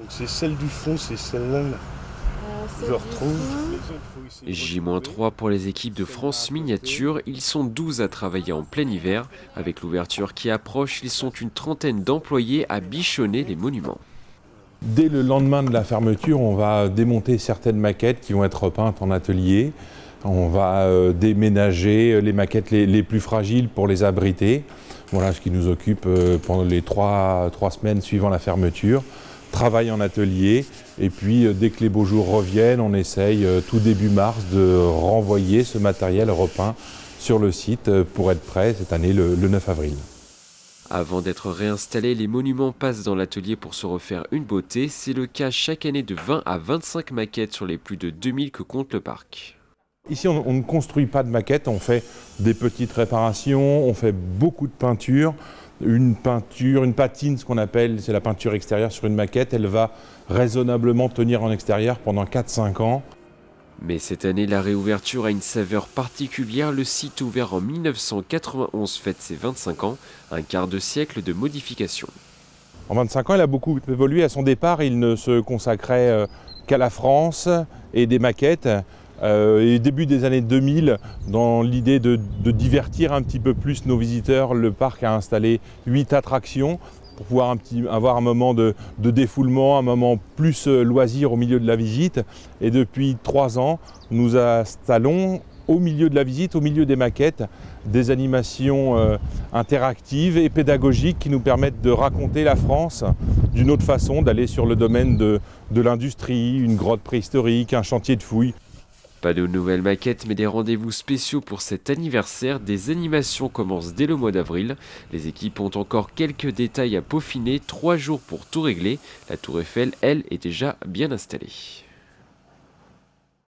C'est celle du fond, c'est celle-là là. Je retrouve. J-3 pour les équipes de France Miniature, ils sont 12 à travailler en plein hiver. Avec l'ouverture qui approche, ils sont une trentaine d'employés à bichonner les monuments. Dès le lendemain de la fermeture, on va démonter certaines maquettes qui vont être repeintes en atelier. On va déménager les maquettes les plus fragiles pour les abriter. Voilà ce qui nous occupe pendant les trois semaines suivant la fermeture. Travail en atelier et puis dès que les beaux jours reviennent, on essaye tout début mars de renvoyer ce matériel repeint sur le site pour être prêt cette année le 9 avril. Avant d'être réinstallés, les monuments passent dans l'atelier pour se refaire une beauté. C'est le cas chaque année de 20 à 25 maquettes sur les plus de 2000 que compte le parc. Ici, on ne construit pas de maquettes, on fait des petites réparations, on fait beaucoup de peinture. Une patine, ce qu'on appelle, c'est la peinture extérieure sur une maquette, elle va raisonnablement tenir en extérieur pendant 4-5 ans. Mais cette année, la réouverture a une saveur particulière. Le site ouvert en 1991 fête ses 25 ans, un quart de siècle de modifications. En 25 ans, il a beaucoup évolué. À son départ, il ne se consacrait qu'à la France et des maquettes. Et début des années 2000, dans l'idée de divertir un petit peu plus nos visiteurs, le parc a installé 8 attractions pour pouvoir avoir un moment de défoulement, un moment plus loisir au milieu de la visite. Et depuis 3 ans, nous installons au milieu de la visite, au milieu des maquettes, des animations interactives et pédagogiques qui nous permettent de raconter la France d'une autre façon, d'aller sur le domaine de l'industrie, une grotte préhistorique, un chantier de fouilles. Pas de nouvelles maquettes, mais des rendez-vous spéciaux pour cet anniversaire. Des animations commencent dès le mois d'avril. Les équipes ont encore quelques détails à peaufiner, 3 jours pour tout régler. La Tour Eiffel, elle, est déjà bien installée.